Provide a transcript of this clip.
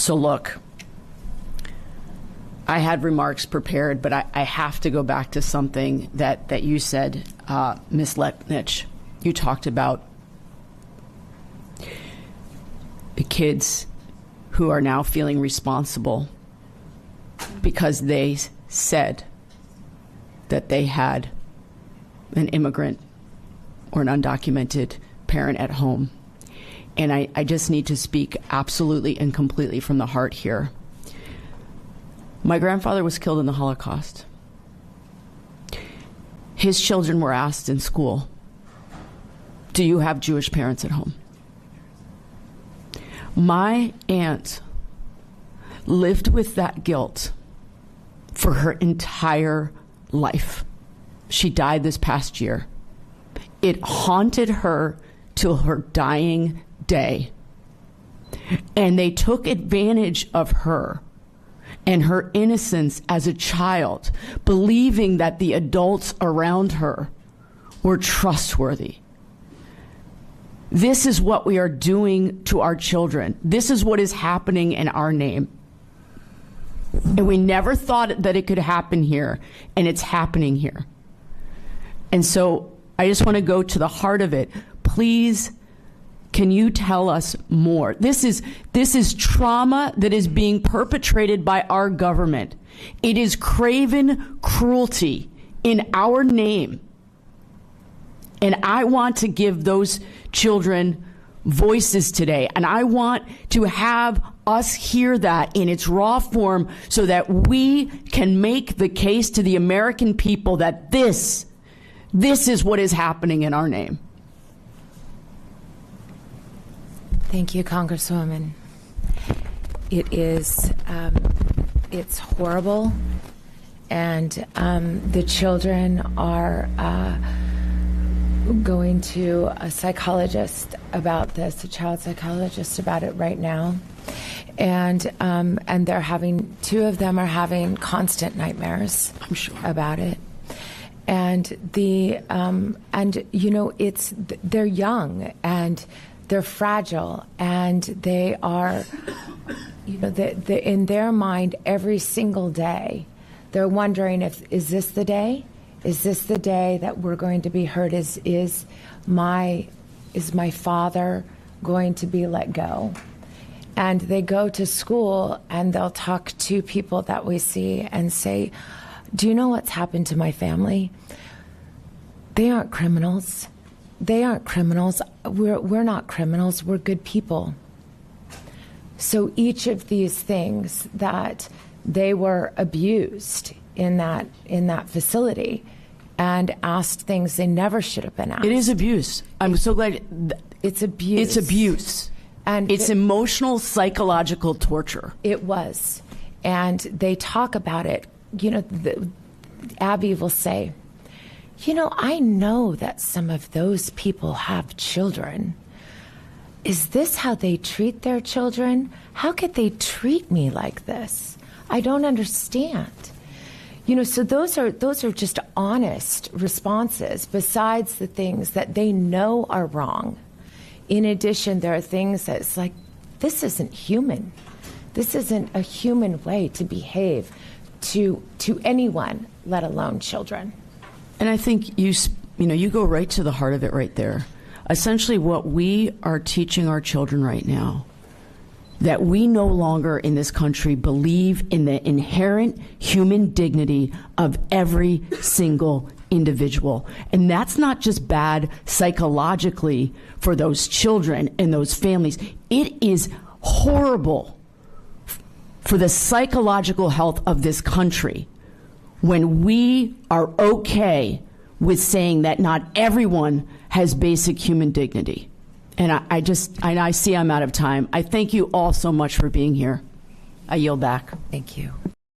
So look, I had remarks prepared, but I have to go back to something that you said, Ms. Letnich. You talked about the kids who are now feeling responsible because they said that they had an immigrant or an undocumented parent at home. And I just need to speak absolutely and completely from the heart here. My grandfather was killed in the Holocaust. His children were asked in school, do you have Jewish parents at home? My aunt lived with that guilt for her entire life. She died this past year. It haunted her till her dying day. And they took advantage of her and her innocence as a child, believing that the adults around her were trustworthy. This is what we are doing to our children. This is what is happening in our name. And we never thought that it could happen here, and it's happening here. And so I just want to go to the heart of it. Please, can you tell us more? This is trauma that is being perpetrated by our government. It is craven cruelty in our name. And I want to give those children voices today. And I want to have us hear that in its raw form so that we can make the case to the American people that this is what is happening in our name. Thank you, Congresswoman. It is, it's horrible, and the children are going to a psychologist about this, a child psychologist about it right now, and they're having, two of them are having constant nightmares, I'm sure, about it. And you know, they're young and they're fragile, and they are, you know, in their mind every single day, they're wondering is this the day? Is this the day that we're going to be hurt? Is my father going to be let go? And they go to school and they'll talk to people that we see and say, do you know what's happened to my family? They aren't criminals. They aren't criminals. We're not criminals. We're good people. So each of these things that they were abused in that facility and asked things they never should have been asked. It is abuse. I'm so glad. It's abuse. It's abuse. And it's emotional, psychological torture. It was. And they talk about it. You know, Abby will say, you know, I know that some of those people have children. Is this how they treat their children? How could they treat me like this? I don't understand. You know, so those are just honest responses besides the things that they know are wrong. In addition, there are things that's like, this isn't human. This isn't a human way to behave to anyone, let alone children. And I think you go right to the heart of it right there. Essentially what we are teaching our children right now, that we no longer in this country believe in the inherent human dignity of every single individual. And that's not just bad psychologically for those children and those families. It is horrible for the psychological health of this country when we are okay with saying that not everyone has basic human dignity. And I see I'm out of time. I thank you all so much for being here. I yield back. Thank you.